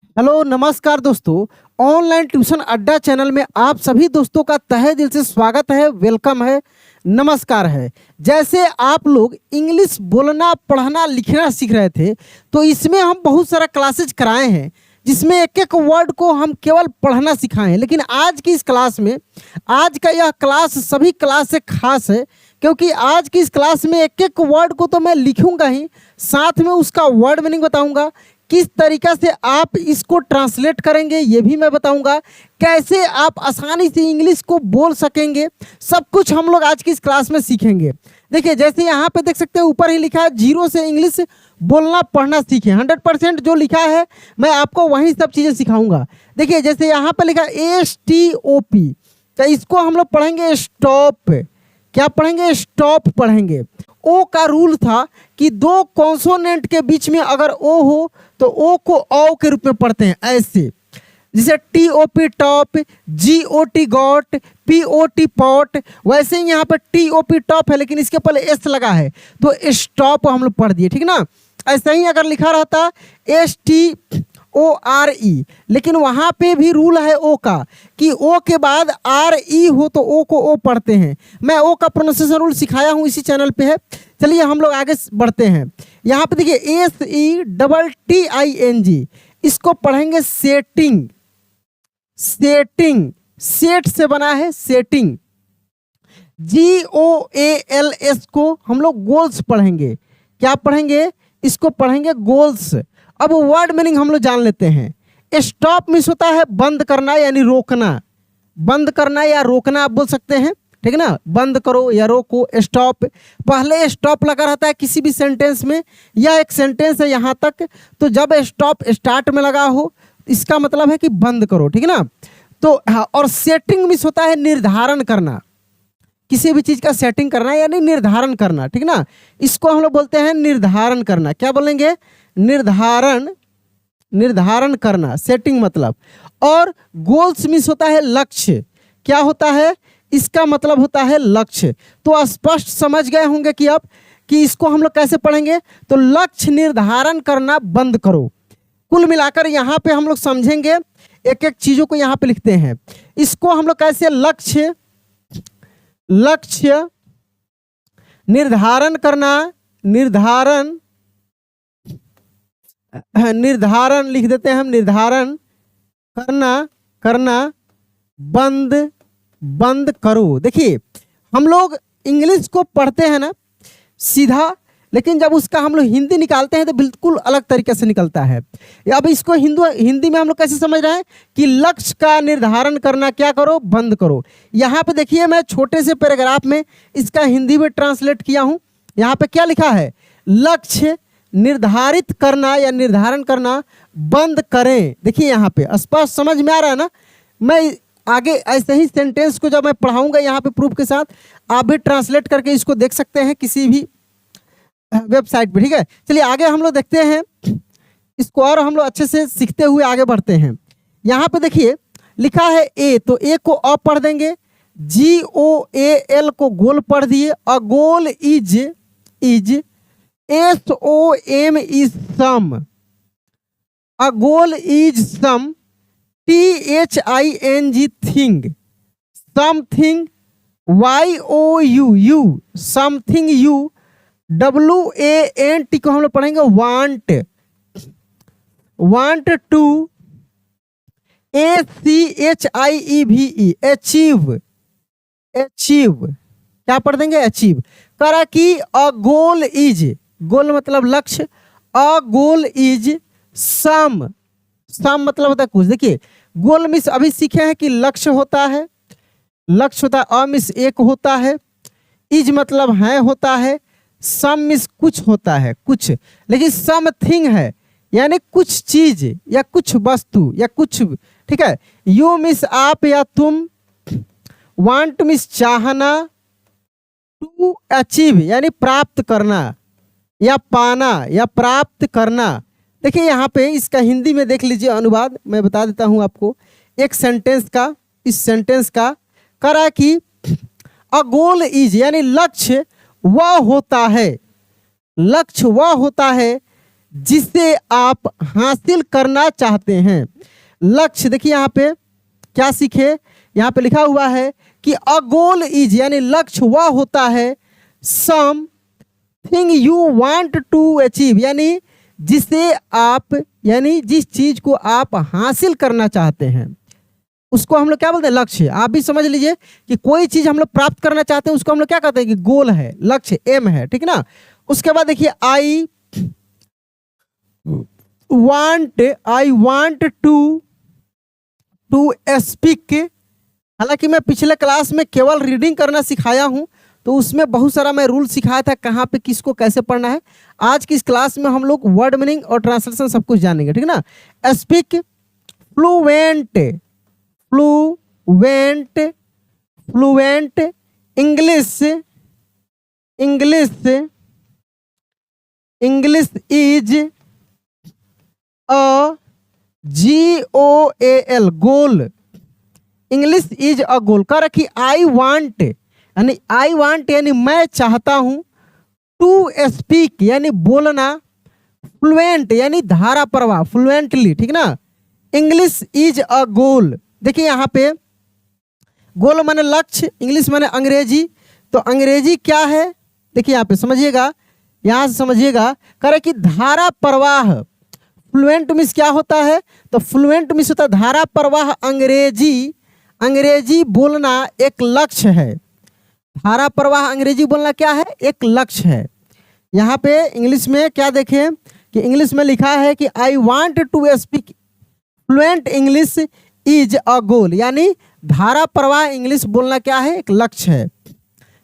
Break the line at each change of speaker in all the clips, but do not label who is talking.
Hello नमस्कार दोस्तों। Online tuition अड्डा चैनल में आप सभी दोस्तों का तहे दिल से स्वागत है, वेलकम है, नमस्कार है। जैसे आप लोग इंग्लिश बोलना पढ़ना लिखना सीख रहे थे, तो इसमें हम बहुत सारा क्लासेज कराए हैं जिसमें एक एक वर्ड को हम केवल पढ़ना सिखाए हैं। लेकिन आज की इस क्लास में, आज का यह क्लास सभी क्लास से खास है, क्योंकि आज की इस क्लास में एक एक वर्ड को तो मैं लिखूंगा ही, साथ में उसका वर्ड मीनिंग बताऊंगा, किस तरीक़ा से आप इसको ट्रांसलेट करेंगे ये भी मैं बताऊंगा, कैसे आप आसानी से इंग्लिश को बोल सकेंगे, सब कुछ हम लोग आज की इस क्लास में सीखेंगे। देखिए, जैसे यहाँ पे देख सकते हैं ऊपर ही लिखा है जीरो से इंग्लिश बोलना पढ़ना सीखें। 100% जो लिखा है मैं आपको वही सब चीज़ें सिखाऊंगा। देखिए, जैसे यहाँ पर लिखा है STOP, तो इसको हम लोग पढ़ेंगे स्टॉप। क्या पढ़ेंगे? स्टॉप पढ़ेंगे। ओ का रूल था कि दो कॉन्सोनेंट के बीच में अगर ओ हो तो ओ को औ के रूप में पढ़ते हैं, ऐसे जैसे TOP top, GOT got, POT pot, वैसे ही यहाँ पर TOP टॉप है लेकिन इसके पहले एस लगा है तो स्टॉप हम लोग पढ़ दिए, ठीक ना। ऐसा ही अगर लिखा रहता STORE, लेकिन वहाँ पे भी रूल है ओ का कि ओ के बाद RE हो तो ओ को ओ पढ़ते हैं। मैं ओ का प्रोनाउंसिएशन रूल सिखाया हूँ, इसी चैनल पे है। चलिए हम लोग आगे बढ़ते हैं। यहाँ पे देखिए SETTING, इसको पढ़ेंगे सेटिंग। सेटिंग सेट से बना है, सेटिंग। GOALS को हम लोग गोल्स पढ़ेंगे। क्या पढ़ेंगे? इसको पढ़ेंगे गोल्स। अब वर्ड मीनिंग हम लोग जान लेते हैं। स्टॉप मीन्स होता है बंद करना यानी रोकना, बंद करना या रोकना आप बोल सकते हैं, ठीक है ना। बंद करो या रोको, स्टॉप। पहले स्टॉप लगा रहता है किसी भी सेंटेंस में, या एक सेंटेंस है यहाँ तक, तो जब स्टॉप स्टार्ट में लगा हो इसका मतलब है कि बंद करो, ठीक है ना। तो हाँ, और सेटिंग मीन्स होता है निर्धारण करना, किसी भी चीज़ का सेटिंग करना यानी निर्धारण करना, ठीक ना। इसको हम लोग बोलते हैं निर्धारण करना। क्या बोलेंगे? निर्धारण, निर्धारण करना, सेटिंग मतलब। और गोल्स मीन्स होता है लक्ष्य। क्या होता है? इसका मतलब होता है लक्ष्य। तो स्पष्ट समझ गए होंगे कि अब कि इसको हम लोग कैसे पढ़ेंगे। तो लक्ष्य निर्धारण करना बंद करो। कुल मिलाकर यहाँ पे हम लोग समझेंगे, एक एक चीज़ों को यहाँ पे लिखते हैं। इसको हम लोग कैसे लक्ष्य, लक्ष्य निर्धारण करना, निर्धारण, निर्धारण लिख देते हैं हम, निर्धारण करना, करना बंद, बंद करो। देखिए, हम लोग इंग्लिश को पढ़ते हैं ना सीधा, लेकिन जब उसका हम लोग हिंदी निकालते हैं तो बिल्कुल अलग तरीके से निकलता है। अब इसको हिंदी में हम लोग कैसे समझ रहे हैं कि लक्ष्य का निर्धारण करना क्या करो? बंद करो। यहाँ पे देखिए, मैं छोटे से पैराग्राफ में इसका हिंदी में ट्रांसलेट किया हूँ। यहाँ पे क्या लिखा है? लक्ष्य निर्धारित करना या निर्धारण करना बंद करें। देखिए यहाँ पे स्पष्ट समझ में आ रहा है ना। मैं आगे ऐसे ही सेंटेंस को जब मैं पढ़ाऊंगा यहाँ पे प्रूफ के साथ, आप भी ट्रांसलेट करके इसको देख सकते हैं किसी भी वेबसाइट पे, ठीक है। चलिए आगे हम लोग देखते हैं इसको, और हम लोग अच्छे से सीखते हुए आगे बढ़ते हैं। यहाँ पे देखिए लिखा है ए, तो ए को अ पढ़ देंगे, GOAL को गोल पढ़ दिए। A goal is, is SOM is some. A goal is some, THING thing. Something YOU, something you. WANT को हम लोग पढ़ेंगे want, want to. ACHIEVE achieve, achieve क्या पढ़ देंगे? अचीव। करा कि अ गोल इज, गोल मतलब लक्ष्य, अ गोल इज सम, सम मतलब होता है कुछ। देखिए, गोल मिस अभी सीखे हैं कि लक्ष्य होता है, लक्ष्य होता है, अ मिस एक होता है, इज मतलब है होता है, सम मिस कुछ होता है, कुछ। लेकिन समथिंग है यानी कुछ चीज या कुछ वस्तु या कुछ, ठीक है। यू मिस आप या तुम, वांट मिस चाहना, टू अचीव यानी प्राप्त करना या पाना या प्राप्त करना। देखिए यहाँ पे इसका हिंदी में देख लीजिए अनुवाद, मैं बता देता हूँ आपको एक सेंटेंस का। इस सेंटेंस का करा कि अ गोल इज यानी लक्ष्य वह होता है, लक्ष्य वह होता है जिसे आप हासिल करना चाहते हैं। लक्ष्य देखिए यहाँ पे क्या सीखे, यहाँ पे लिखा हुआ है कि अ गोल इज यानी लक्ष्य वह होता है something you want to achieve यानी जिसे आप यानी जिस चीज को आप हासिल करना चाहते हैं उसको हम लोग क्या बोलते हैं, लक्ष्य। आप भी समझ लीजिए कि कोई चीज हम लोग प्राप्त करना चाहते हैं उसको हम लोग क्या कहते हैं कि गोल है, लक्ष्य, एम है, ठीक ना। उसके बाद देखिए आई वांट टू स्पीक। हालांकि मैं पिछले क्लास में केवल रीडिंग करना सिखाया हूं तो उसमें बहुत सारा मैं रूल सिखाया था कहाँ पे किसको कैसे पढ़ना है। आज की इस क्लास में हम लोग वर्ड मीनिंग और ट्रांसलेशन सब कुछ जानेंगे, ठीक ना। Speak fluent English is a GOAL goal. English is a goal. कह रखी आई वांट यानी मैं चाहता हूं, टू स्पीक यानी बोलना, फ्लुएंट यानी धारा प्रवाह फ्लुएंटली, ठीक ना। इंग्लिश इज अ गोल। देखिए यहाँ पे गोल माने लक्ष्य, इंग्लिश माने अंग्रेजी। तो अंग्रेजी क्या है देखिए यहाँ पे समझिएगा, यहाँ से समझिएगा। कह रहे कि धारा प्रवाह, फ्लुएंट मीन्स क्या होता है, तो फ्लुएंट मीन्स होता है धारा प्रवाह। अंग्रेजी बोलना एक लक्ष्य है। धारा प्रवाह अंग्रेजी बोलना क्या है, एक लक्ष्य है। यहाँ पे इंग्लिश में क्या देखें कि इंग्लिश में लिखा है कि I want to speak fluent English is a goal यानी धारा प्रवाह इंग्लिश बोलना क्या है, एक लक्ष्य है।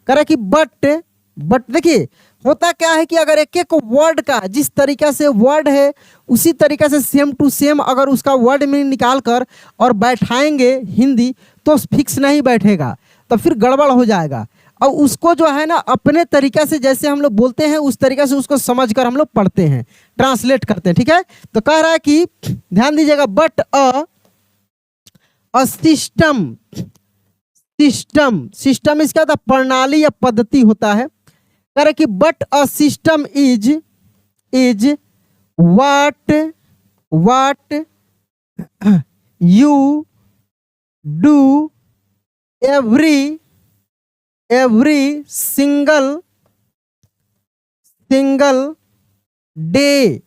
कह रहा कि बट देखिए होता क्या है कि अगर एक एक वर्ड का जिस तरीका से वर्ड है उसी तरीका से सेम टू सेम अगर उसका वर्ड मीनिंग निकाल कर और बैठाएंगे हिंदी तो फिक्स नहीं बैठेगा, तो फिर गड़बड़ हो जाएगा। और उसको जो है ना अपने तरीका से जैसे हम लोग बोलते हैं उस तरीका से उसको समझ कर हम लोग पढ़ते हैं, ट्रांसलेट करते हैं, ठीक है। तो कह रहा है कि ध्यान दीजिएगा, बट अ सिस्टम इसका था प्रणाली या पद्धति होता है। कह रहे कि but a system is what you do every single day.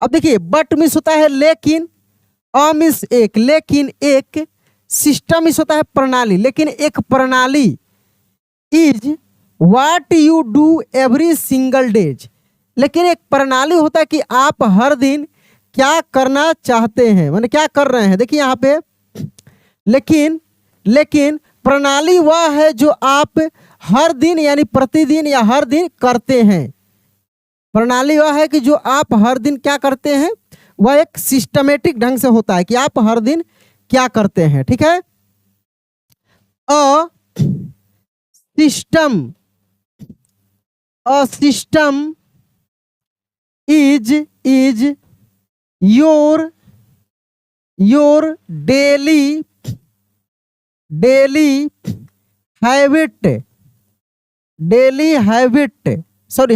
अब देखिए बट मीन्स होता है लेकिन, अ मीन्स एक, लेकिन एक, सिस्टम मीन्स होता है प्रणाली, लेकिन एक प्रणाली, is what you do every single days, लेकिन एक प्रणाली होता है कि आप हर दिन क्या करना चाहते हैं, माने क्या कर रहे हैं। देखिए यहाँ पे लेकिन प्रणाली वह है जो आप हर दिन यानी प्रतिदिन या हर दिन करते हैं। प्रणाली वह है कि जो आप हर दिन क्या करते हैं, वह एक सिस्टमेटिक ढंग से होता है कि आप हर दिन क्या करते हैं, ठीक है। A system is your daily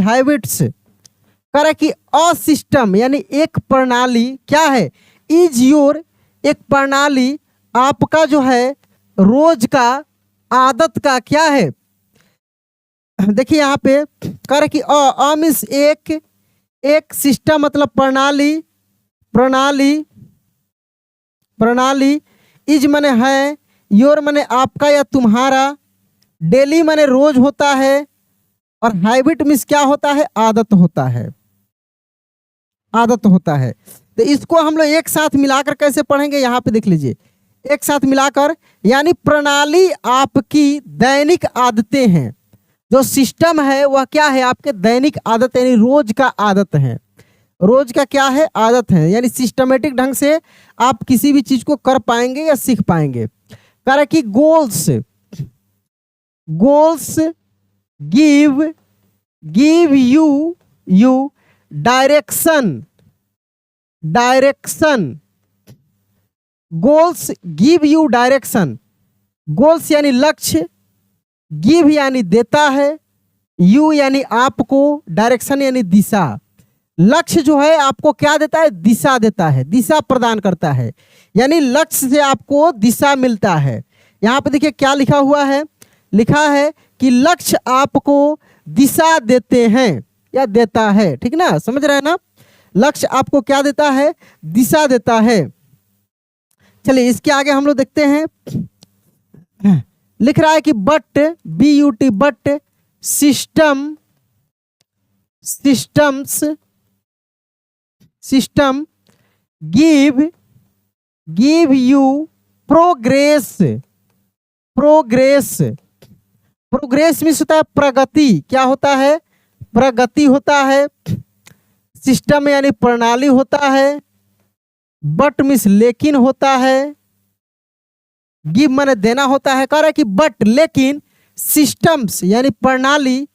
habits. कह रहा कि अ सिस्टम यानी एक प्रणाली क्या है, इज योर एक प्रणाली आपका जो है रोज का आदत का क्या है। देखिए यहाँ पे कह रहा कि अ मीन्स एक सिस्टम मतलब प्रणाली, इज माने है, योर माने आपका या तुम्हारा, डेली माने रोज होता है, और हैबिट मीन्स क्या होता है, आदत होता है। तो इसको हम लोग एक साथ मिलाकर कैसे पढ़ेंगे, यहाँ पे देख लीजिए, एक साथ मिलाकर यानी प्रणाली आपकी दैनिक आदतें हैं। जो सिस्टम है वह क्या है, आपके दैनिक आदत यानी रोज का आदत है, रोज का क्या है, आदत है, यानी सिस्टमेटिक ढंग से आप किसी भी चीज को कर पाएंगे या सीख पाएंगे। कह रहा कि goals give you direction. Goals give you direction. Goals यानी लक्ष्य, गिव यानी देता है, यू यानी आपको, डायरेक्शन यानी दिशा। लक्ष्य जो है आपको क्या देता है, दिशा देता है, दिशा प्रदान करता है, यानी लक्ष्य से आपको दिशा मिलता है। यहाँ पे देखिए क्या लिखा हुआ है, लिखा है कि लक्ष्य आपको दिशा देते हैं या देता है, ठीक ना, समझ रहे हैं ना। लक्ष्य आपको क्या देता है, दिशा देता है। चलिए इसके आगे हम लोग देखते हैं, लिख रहा है कि but BUT but system give you progress means होता है प्रगति, क्या होता है, प्रगति होता है। सिस्टम यानी प्रणाली होता है, बट मीन्स लेकिन होता है, गिव माने देना होता है। कह रहा है कि बट लेकिन सिस्टम्स यानी प्रणाली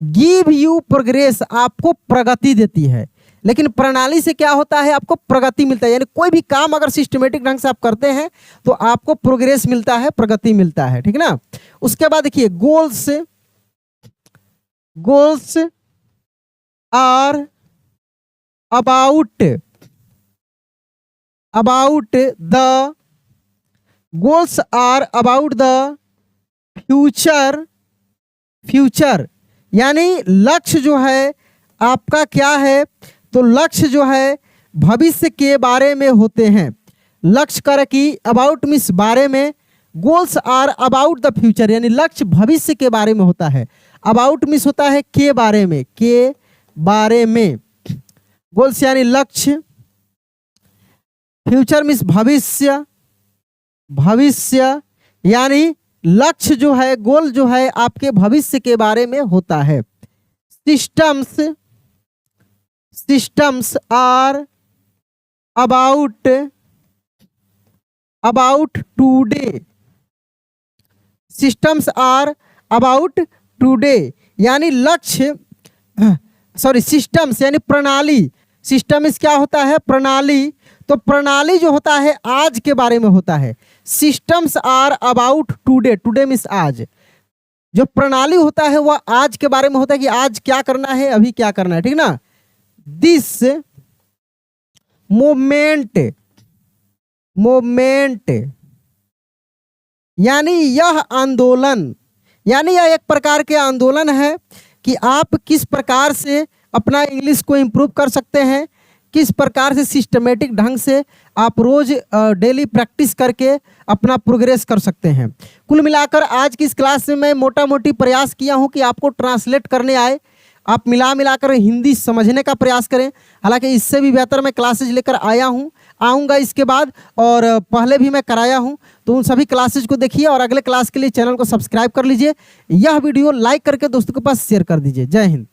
गिव यू प्रोग्रेस आपको प्रगति देती है। लेकिन प्रणाली से क्या होता है, आपको प्रगति मिलता है, यानी कोई भी काम अगर सिस्टमेटिक ढंग से आप करते हैं तो आपको प्रोग्रेस मिलता है, प्रगति मिलता है, ठीक ना। उसके बाद देखिए goals are about the goals are about the future यानी लक्ष्य जो है आपका क्या है, तो लक्ष्य जो है भविष्य के बारे में होते हैं। लक्ष्य कर कि अबाउट मीन्स बारे में, goals are about the future यानी लक्ष्य भविष्य के बारे में होता है। अबाउट मीन्स होता है के बारे में, गोल्स यानी लक्ष्य, फ्यूचर मीन्स भविष्य यानी लक्ष्य जो है, गोल जो है आपके भविष्य के बारे में होता है। Systems are about today, systems are about today यानी लक्ष्य, सॉरी सिस्टम्स यानी प्रणाली, सिस्टम इस क्या होता है, प्रणाली, तो प्रणाली जो होता है आज के बारे में होता है। Systems are about today means आज, जो प्रणाली होता है वह आज के बारे में होता है कि आज क्या करना है, अभी क्या करना है, ठीक ना। दिस मोमेंट यानी यह आंदोलन, यानी यह एक प्रकार के आंदोलन है कि आप किस प्रकार से अपना इंग्लिश को इम्प्रूव कर सकते हैं, किस प्रकार से सिस्टमेटिक ढंग से आप रोज डेली प्रैक्टिस करके अपना प्रोग्रेस कर सकते हैं। कुल मिलाकर आज की इस क्लास में मैं मोटा मोटी प्रयास किया हूं कि आपको ट्रांसलेट करने आए, आप मिलाकर हिंदी समझने का प्रयास करें। हालांकि इससे भी बेहतर मैं क्लासेज लेकर आऊँगा इसके बाद, और पहले भी मैं कराया हूं, तो उन सभी क्लासेज को देखिए और अगले क्लास के लिए चैनल को सब्सक्राइब कर लीजिए। यह वीडियो लाइक करके दोस्तों के पास शेयर कर दीजिए। जय हिंद।